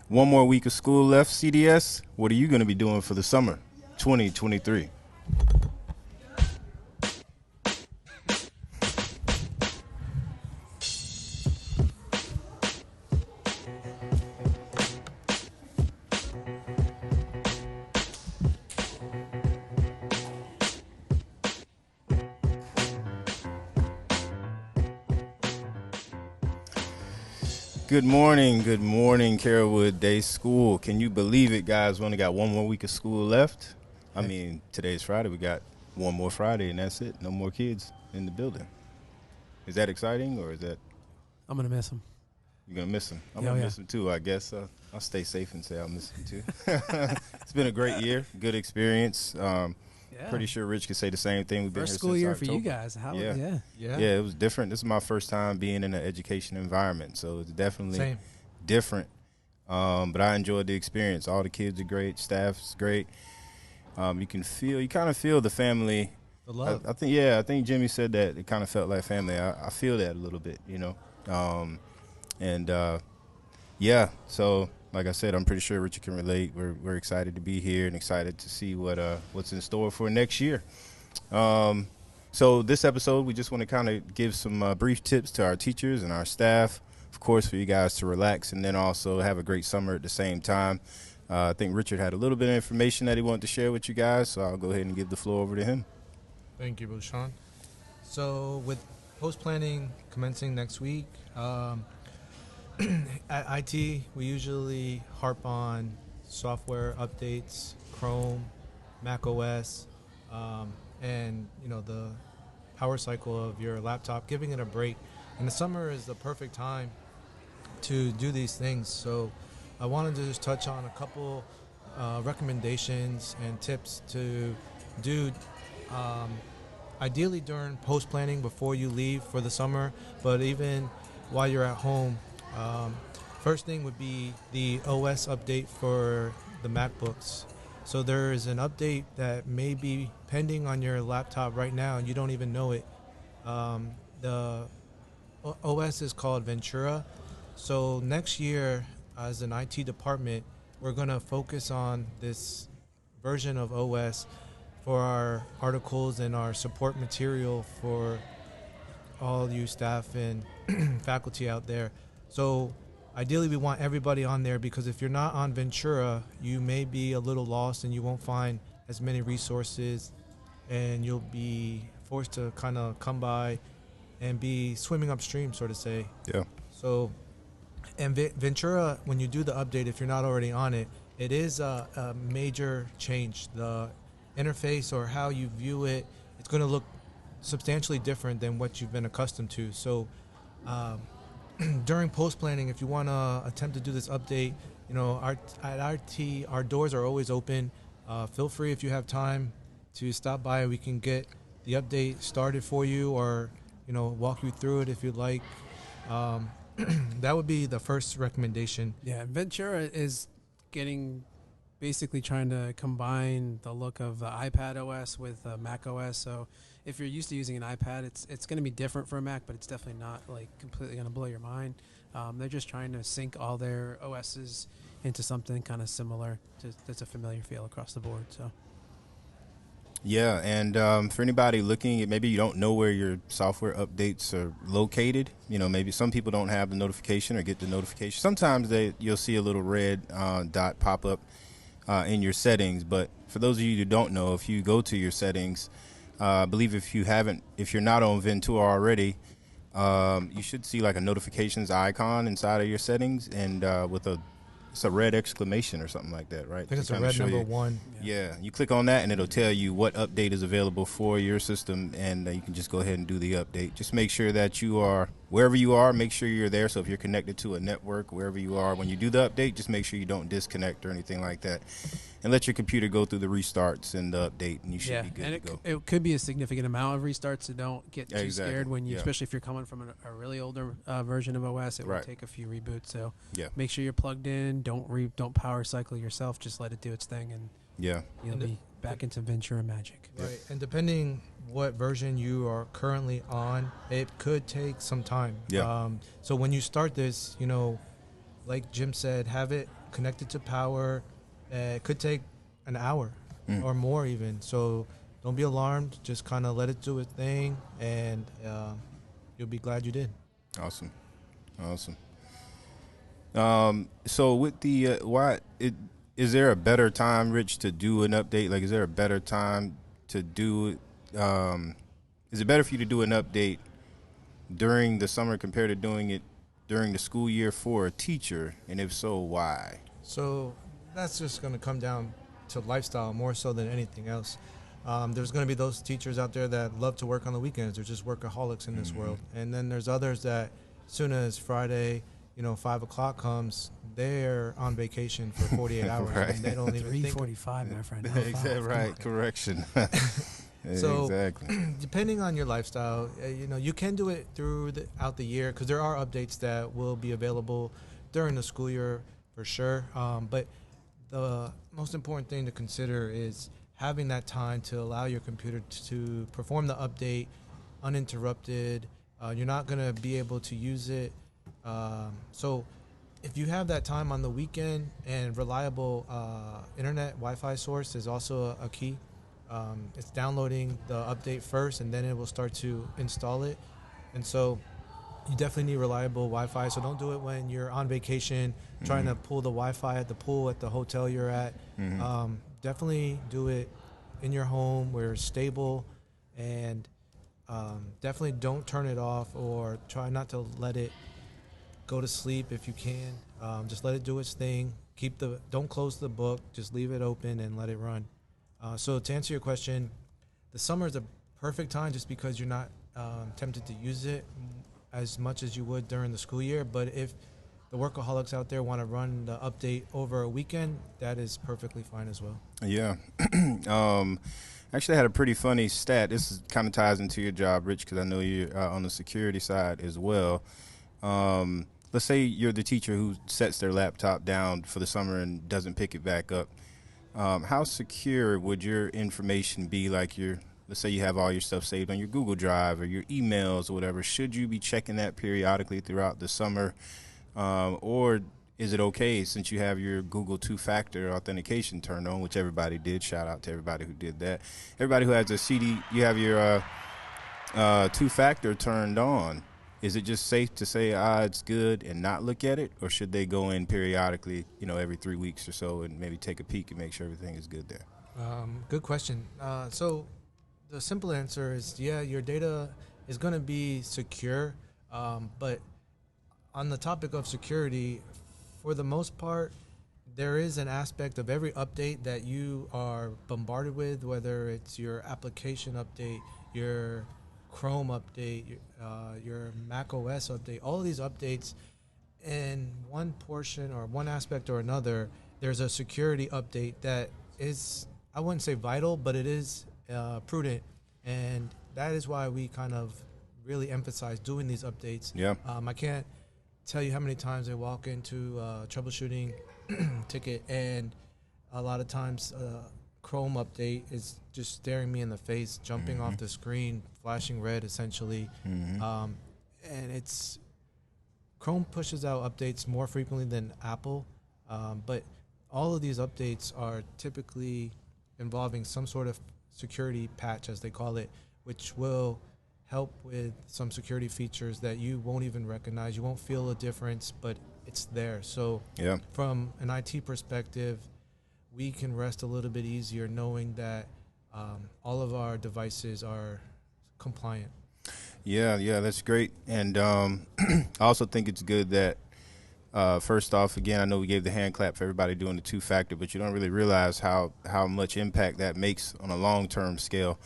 One more week of school left, CDS. What are you going to be doing for the summer 2023? Good morning, Carrollwood Day School. Can you believe it, guys? We only got one more week of school left. I mean, today's Friday. We got one more Friday, and that's it. No more kids in the building. Is that exciting, or is that? I'm going to miss them. You're going to miss them? I'm going to miss them, too, I guess. I'll stay safe and say I'll miss them, too. It's been a great year, good experience. Pretty sure Rich could say the same thing. We've been First here school since year October. for you guys. Yeah, it was different. This is my first time being in an education environment, so it's definitely different. But I enjoyed the experience. All the kids are great. Staff's great. You kind of feel the family. The love. I think Jimmy said that it kind of felt like family. I feel that a little bit, you know. So like I said, I'm pretty sure Richard can relate. We're excited to be here and excited to see what's in store for next year. So this episode, we just want to kind of give some brief tips to our teachers and our staff, of course, for you guys to relax and then also have a great summer at the same time. I think Richard had a little bit of information that he wanted to share with you guys, so I'll go ahead and give the floor over to him. Thank you, Bushan. So with post-planning commencing next week, at IT, we usually harp on software updates, Chrome, Mac OS, and the power cycle of your laptop, giving it a break. And the summer is the perfect time to do these things. So I wanted to just touch on a couple recommendations and tips to do ideally during post-planning before you leave for the summer, but even while you're at home. First thing would be the OS update for the MacBooks. So there is an update that may be pending on your laptop right now and you don't even know it. The OS is called Ventura. So next year, as an IT department, we're going to focus on this version of OS for our articles and our support material for all you staff and faculty out there. So ideally we want everybody on there, because if you're not on Ventura, you may be a little lost and you won't find as many resources, and you'll be forced to kind of come by and be swimming upstream, so to say. Yeah. So, and Ventura, when you do the update, if you're not already on it, it is a major change. The interface or how you view it, it's going to look substantially different than what you've been accustomed to. So, during post-planning, if you want to attempt to do this update, our doors are always open. Feel free, if you have time, to stop by. We can get the update started for you, or walk you through it if you'd like. That would be the first recommendation. Yeah, Ventura is basically trying to combine the look of the iPad OS with Mac OS. So if you're used to using an iPad, it's going to be different for a Mac, but it's definitely not like completely going to blow your mind. They're just trying to sync all their OSs into something kind of similar that's a familiar feel across the board. So. Yeah, and for anybody looking, maybe you don't know where your software updates are located. Maybe some people don't have the notification or get the notification. Sometimes you'll see a little red dot pop up in your settings. But for those of you who don't know, if you go to your settings, I believe if you're not on Ventura already, you should see like a notifications icon inside of your settings, and it's a red exclamation or something like that, right? I think it's a red number 1. Yeah, you click on that and it'll tell you what update is available for your system, and you can just go ahead and do the update. Just make sure that you are, wherever you are, make sure you're there. So if you're connected to a network, wherever you are, when you do the update, just make sure you don't disconnect or anything like that. And let your computer go through the restarts and the update, and you should be good to go. It could be a significant amount of restarts, so don't get too scared when you, Yeah. especially if you're coming from a really older version of OS. It will take a few reboots. So make sure you're plugged in. Don't power cycle yourself. Just let it do its thing, and you'll be back into Ventura magic. Right, and depending what version you are currently on, it could take some time. Yeah. So when you start this, like Jim said, have it connected to power. It could take an hour or more even. So don't be alarmed. Just kind of let it do its thing, and you'll be glad you did. Awesome. So with the is there a better time, Rich, to do an update? Like, is there a better time to do it? Is it better for you to do an update during the summer compared to doing it during the school year for a teacher? And if so, why? So that's just going to come down to lifestyle more so than anything else. There's going to be those teachers out there that love to work on the weekends. They're just workaholics in this world. And then there's others that as soon as Friday, 5 o'clock comes, they're on vacation for 48 hours. Right. And they don't even think. 3:45, my friend. Exactly right. Correction. So, exactly. Depending on your lifestyle, you can do it throughout the year because there are updates that will be available during the school year for sure. But the most important thing to consider is having that time to allow your computer to perform the update uninterrupted. You're not going to be able to use it. So if you have that time on the weekend, and reliable internet Wi-Fi source is also a key. It's downloading the update first, and then it will start to install it. And so you definitely need reliable Wi-Fi. So don't do it when you're on vacation trying to pull the Wi-Fi at the pool at the hotel you're at. Definitely do it in your home where it's stable, and definitely don't turn it off, or try not to let it go to sleep if you can. Just let it do its thing. Don't close the book. Just leave it open and let it run. So to answer your question, the summer is a perfect time just because you're not tempted to use it as much as you would during the school year. But if the workaholics out there want to run the update over a weekend, that is perfectly fine as well. Yeah. Actually, I had a pretty funny stat. This kind of ties into your job, Rich, because I know you're on the security side as well. Let's say you're the teacher who sets their laptop down for the summer and doesn't pick it back up. How secure would your information be? Like let's say you have all your stuff saved on your Google Drive or your emails or whatever. Should you be checking that periodically throughout the summer? Or is it okay since you have your Google two-factor authentication turned on, which everybody did? Shout out to everybody who did that. Everybody who has a CD, you have your two-factor turned on. Is it just safe to say, it's good and not look at it? Or should they go in periodically, every 3 weeks or so and maybe take a peek and make sure everything is good there? Good question. So the simple answer is, yeah, your data is going to be secure. But on the topic of security, for the most part, there is an aspect of every update that you are bombarded with, whether it's your application update, your Chrome update, your Mac OS update, all of these updates, in one portion or one aspect or another, there's a security update that is, I wouldn't say vital, but it is prudent. And that is why we kind of really emphasize doing these updates. Yeah. I can't tell you how many times I walk into a troubleshooting ticket, and a lot of times Chrome update is just staring me in the face, jumping off the screen, flashing red essentially. And it's Chrome pushes out updates more frequently than Apple, but all of these updates are typically involving some sort of security patch, as they call it, which will help with some security features that you won't even recognize. You won't feel a difference, but it's there. So yeah, from an IT perspective, we can rest a little bit easier knowing that all of our devices are compliant. Yeah, that's great. And I also think it's good that, first off, again, I know we gave the hand clap for everybody doing the two-factor, but you don't really realize how much impact that makes on a long-term scale.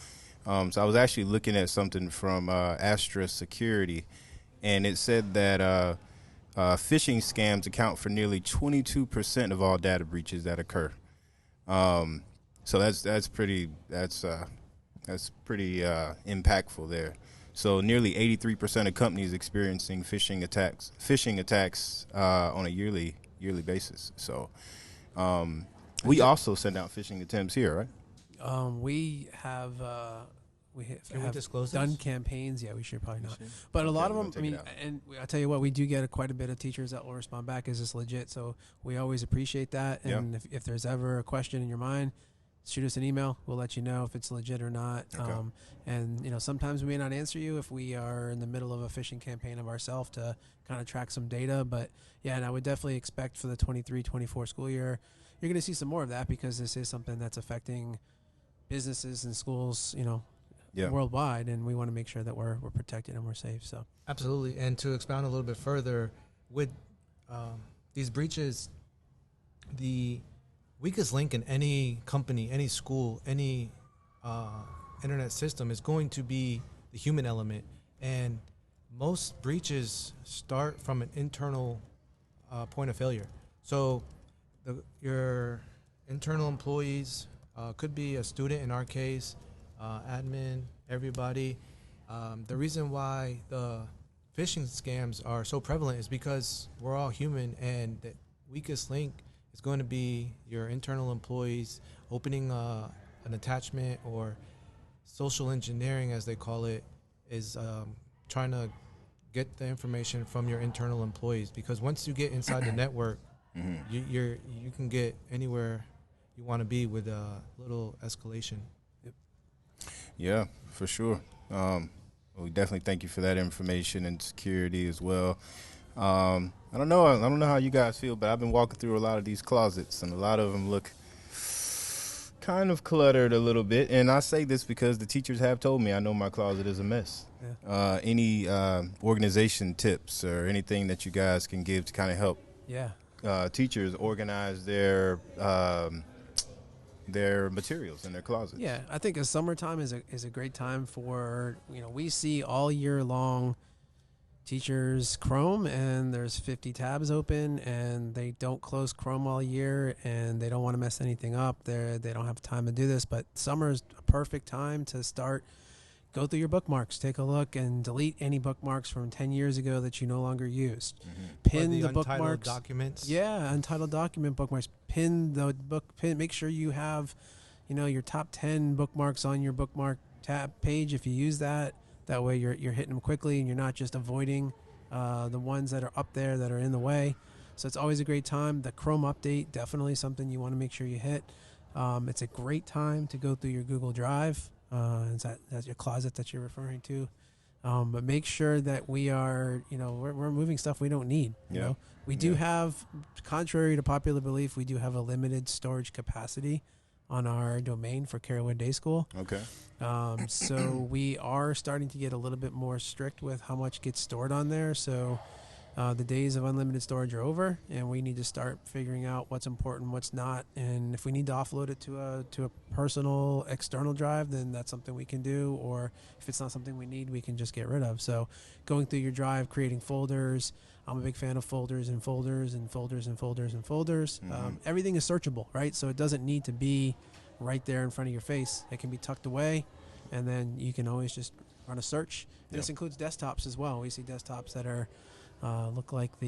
So I was actually looking at something from Astra Security, and it said that phishing scams account for nearly 22% of all data breaches that occur. So that's pretty impactful there. So nearly 83% of companies experiencing phishing attacks on a yearly basis. So we also send out phishing attempts here, right? We have Can we have disclose done this? campaigns. Yeah, we should probably not. should. But a Okay, lot we're of gonna them, I take it mean, out. and I'll tell you what, we do get quite a bit of teachers that will respond back. Is this legit? So we always appreciate that. Yeah. And if there's ever a question in your mind, shoot us an email. We'll let you know if it's legit or not. Okay. And, you know, sometimes we may not answer you if we are in the middle of a phishing campaign of ourselves to kind of track some data. But, yeah, and I would definitely expect for the 23-24 school year, you're going to see some more of that because this is something that's affecting businesses and schools, you know, Yeah. worldwide, and we want to make sure that we're protected and we're safe. So Absolutely. And to expound a little bit further, with these breaches, the weakest link in any company, any school, any internet system is going to be the human element. And most breaches start from an internal point of failure. So your internal employees could be a student in our case, admin, everybody. The reason why the phishing scams are so prevalent is because we're all human, and the weakest link is going to be your internal employees opening an attachment, or social engineering, as they call it, is trying to get the information from your internal employees. Because once you get inside the network, you can get anywhere you want to be with a little escalation. Yeah, for sure. We definitely thank you for that information and security as well. I don't know how you guys feel, but I've been walking through a lot of these closets, and a lot of them look kind of cluttered a little bit. And I say this because the teachers have told me I know my closet is a mess. Yeah. Any organization tips or anything that you guys can give to kind of help teachers organize their materials in their closets? Yeah, I think summertime is a great time for, you know, we see all year long teachers Chrome, and there's 50 tabs open, and they don't close Chrome all year, and they don't want to mess anything up. They don't have time to do this, but summer is a perfect time to start. Go through your bookmarks, take a look, and delete any bookmarks from 10 years ago that you no longer used. Pin the bookmarks. Documents. Yeah, untitled document bookmarks. Pin the pin. Make sure you have, you know, your top 10 bookmarks on your bookmark tab page if you use that. That way you're hitting them quickly, and you're not just avoiding the ones that are up there that are in the way. So it's always a great time. The Chrome update, definitely something you want to make sure you hit. It's a great time to go through your Google Drive. That's your closet that you're referring to. But make sure that we are, you know, we're moving stuff we don't need. You know, we do have, contrary to popular belief, we do have a limited storage capacity on our domain for Carolwood Day School. Okay. So we are starting to get a little bit more strict with how much gets stored on there. So the days of unlimited storage are over, and we need to start figuring out what's important, what's not. And if we need to offload it to a personal external drive, then that's something we can do. Or if it's not something we need, we can just get rid of. So going through your drive, creating folders. I'm a big fan of folders and folders and folders and folders and folders. Everything is searchable, right? So it doesn't need to be right there in front of your face. It can be tucked away, and then you can always just run a search. And this includes desktops as well. We see desktops that are look like the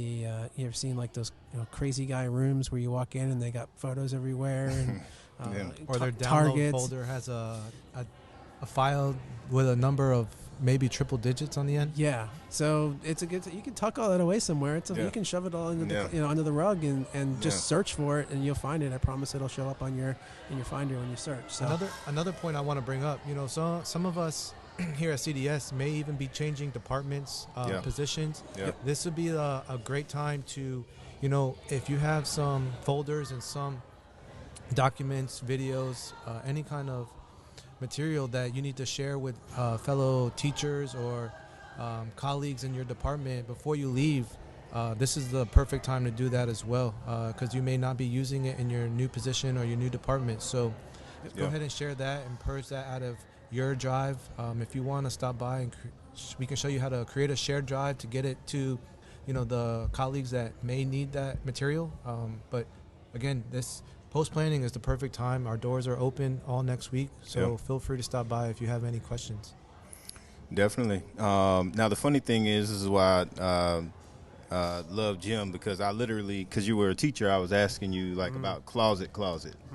you ever seen like those, you know, crazy guy rooms where you walk in and they got photos everywhere, and or their download targets. folder has a file with a number of maybe triple digits on the end. Yeah, so it's a good. You can tuck all that away somewhere. You can shove it all into the, under the rug and just search for it, and you'll find it. I promise it'll show up in your Finder when you search. So Another point I want to bring up. You know, some of us here at CDS may even be changing departments, positions. This would be a great time to, you know, if you have some folders and some documents, videos, any kind of material that you need to share with fellow teachers or colleagues in your department before you leave, this is the perfect time to do that as well, because you may not be using it in your new position or your new department. So go ahead and share that and purge that out of your drive. If you want to stop by, and we can show you how to create a shared drive to get it to, you know, the colleagues that may need that material. But again, this post-planning is the perfect time. Our doors are open all next week, so feel free to stop by if you have any questions. Definitely. Now, the funny thing is why love Jim because I literally, because you were a teacher, I was asking you like about closet,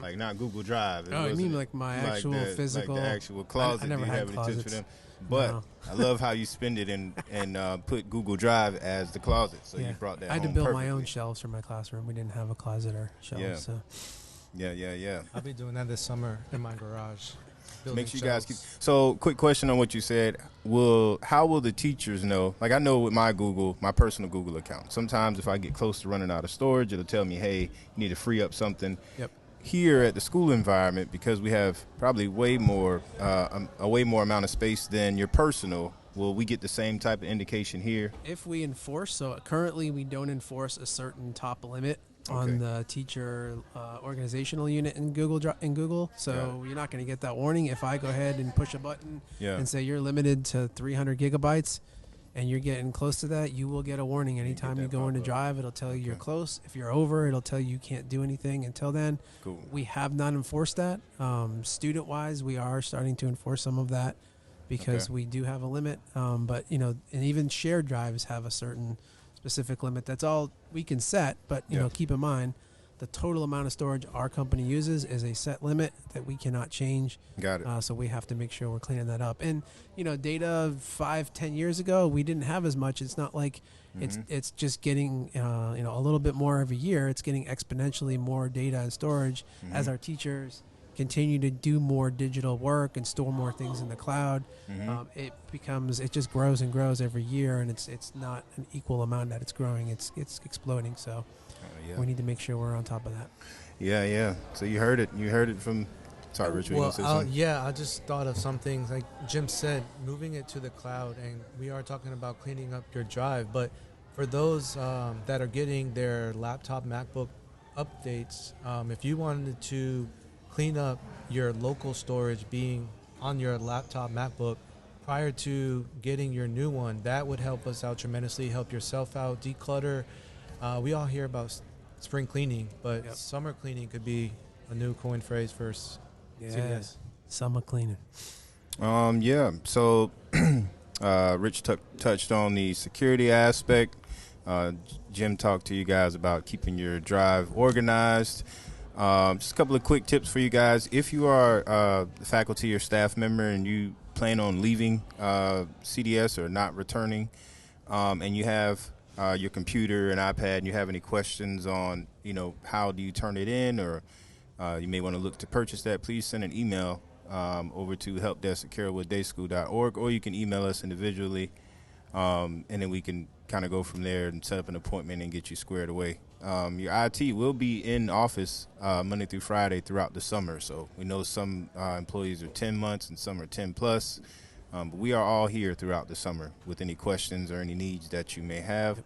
like not Google Drive. It Oh, you mean wasn't like my like actual physical? like the actual closet. I never Do you had have any tips for closets. them? But No. I love how you spend it and put Google Drive as the closet. So Yeah. you brought that I had to home build perfectly. my own shelves for my classroom. We didn't have a closet or shelves. Yeah. So. Yeah. I'll be doing that this summer in my garage. Make sure you guys keep. Shelves. So, quick question on what you said. How will the teachers know? Like I know with my personal Google account. Sometimes if I get close to running out of storage, it'll tell me, "Hey, you need to free up something." Yep. Here at the school environment, because we have probably way more a way more amount of space than your personal. Will we get the same type of indication here? If we enforce, so currently we don't enforce a certain top limit Okay. on the teacher organizational unit in Google. So you're not going to get that warning if I go ahead and push a button Yeah. and say you're limited to 300 gigabytes and you're getting close to that, you will get a warning anytime that you go into pop up. Drive. It'll tell you you're Okay. close. If you're over, it'll tell you can't do anything until then. Cool. We have not enforced that. Student-wise, we are starting to enforce some of that because Okay. we do have a limit. But, and even shared drives have a certain specific limit. That's all we can set, but, keep in mind, the total amount of storage our company uses is a set limit that we cannot change. Got it. So we have to make sure we're cleaning that up. And, data 5-10 years ago, we didn't have as much. It's not like it's just getting, a little bit more every year. It's getting exponentially more data and storage as our teachers continue to do more digital work and store more things in the cloud. It just grows and grows every year, and it's not an equal amount that it's growing. It's exploding. So Yeah. we need to make sure we're on top of that. Yeah. So you heard it. You heard it from. Sorry, Rich. You Well, gonna say something? yeah, I just thought of some things. Like Jim said, moving it to the cloud, and we are talking about cleaning up your drive. But for those that are getting their laptop, MacBook updates, if you wanted to clean up your local storage being on your laptop, MacBook, prior to getting your new one, that would help us out tremendously, help yourself out, declutter. We all hear about spring cleaning, but Yep. summer cleaning could be a new coin phrase for CDS. Summer cleaning. Yeah. So, Rich touched on the security aspect. Jim talked to you guys about keeping your drive organized. Just a couple of quick tips for you guys. If you are a faculty or staff member and you plan on leaving CDS or not returning, and you have your computer and iPad, and you have any questions on, how do you turn it in, or you may want to look to purchase that, please send an email over to helpdesk@carrollwooddayschool.org, or you can email us individually, and then we can kind of go from there and set up an appointment and get you squared away. Your IT will be in office Monday through Friday throughout the summer. So we know some employees are 10 months and some are 10 plus. But we are all here throughout the summer with any questions or any needs that you may have.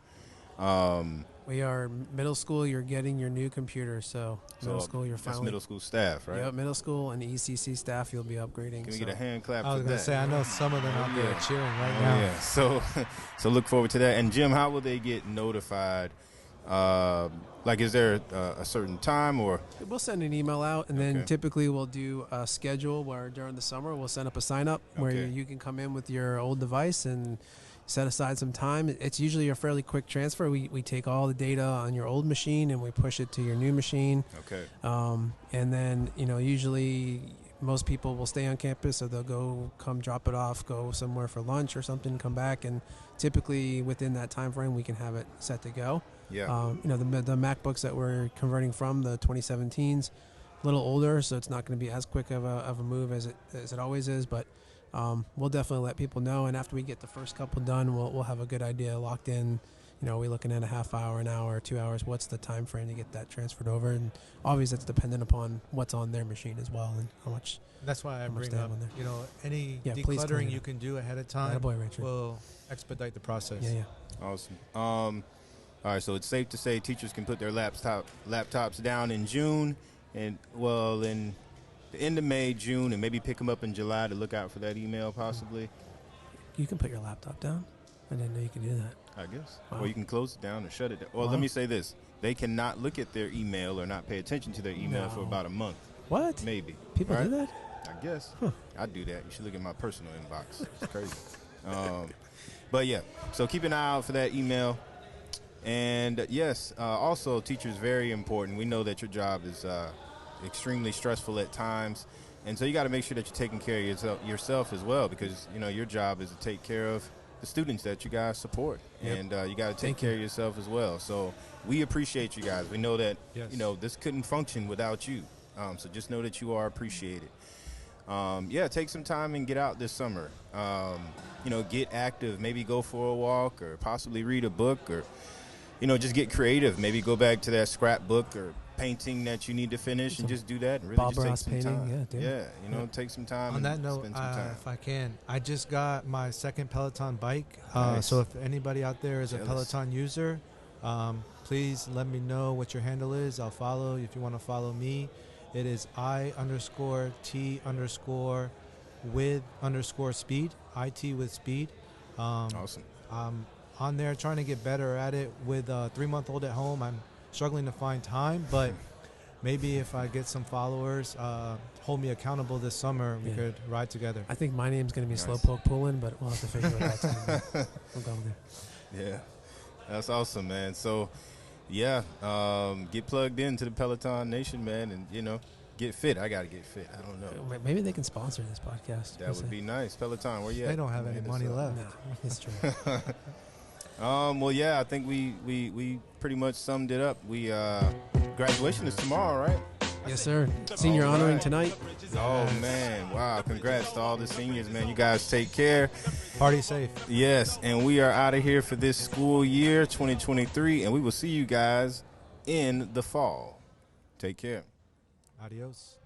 We are middle school. You're getting your new computer. So middle school, you're That's finally. middle school staff, right? Yep, middle school and ECC staff, you'll be upgrading. Can we get a hand clap I was for going that? to say, I know some of them out there are cheering right now. Yeah. So look forward to that. And Jim, how will they get notified? Is there a certain time or? We'll send an email out, and then Okay. typically we'll do a schedule where during the summer we'll send up a sign up where Okay. you can come in with your old device and set aside some time. It's usually a fairly quick transfer. We take all the data on your old machine and we push it to your new machine. Okay. And then, usually most people will stay on campus, so they'll come drop it off, go somewhere for lunch or something, come back, and typically within that time frame we can have it set to go. Yeah. The MacBooks that we're converting from, the 2017s, a little older, so it's not going to be as quick of a move as it always is, but we'll definitely let people know, and after we get the first couple done, we'll have a good idea locked in. Are we looking at a half hour, an hour, 2 hours? What's the time frame to get that transferred over? And obviously that's dependent upon what's on their machine as well and how much. That's why I How much bring they have up, on there. any Yeah, please clean decluttering it you up. can do ahead of time Attaboy, Richard. will expedite the process. Yeah. Awesome. All right, so it's safe to say teachers can put their laptops down in June, and in the end of May, June, and maybe pick them up in July to look out for that email possibly. You can put your laptop down? I didn't know you could do that. I guess. Wow. Or you can close it down or shut it down. Or Wow. let me say this: they cannot look at their email or not pay attention to their email for No. about a month, What? maybe. People right? do that? I guess. Huh. I do that. You should look at my personal inbox. It's crazy. But yeah, so keep an eye out for that email. And yes, also teachers very important. We know that your job is extremely stressful at times, and so you got to make sure that you're taking care of yourself as well, because your job is to take care of the students that you guys support, and you got to take care of yourself as well. So we appreciate you guys. We know that this couldn't function without you. So just know that you are appreciated. Take some time and get out this summer. Get active. Maybe go for a walk, or possibly read a book, or just get creative. Maybe go back to that scrapbook or painting that you need to finish, and just do that. And really Bob just take Ross some painting, time. Take some time. On that and note, spend some time. if I can, I just got my second Peloton bike. Nice. So if anybody out there is Jealous. a Peloton user, please let me know what your handle is. I'll follow. If you want to follow me, it is I_T_with_speed. IT with speed. Awesome. I'm on there trying to get better at it. With a 3-month-old at home, I'm struggling to find time, but maybe if I get some followers, hold me accountable this summer, we could ride together. I think my name's going to be Nice. Slowpoke Poolin, but we'll have to figure it out. We'll go there. Yeah, that's awesome, man. So, get plugged into the Peloton Nation, man, and get fit. I got to get fit. I don't know. Maybe they can sponsor this podcast. That would be nice. Peloton, where you at? They don't have any money left. No, it's true. I think we pretty much summed it up. Graduation is tomorrow, right? Yes, sir. Senior honoring tonight. Oh, man. Wow. Congrats to all the seniors, man. You guys take care. Party safe. Yes, and we are out of here for this school year, 2023, and we will see you guys in the fall. Take care. Adios.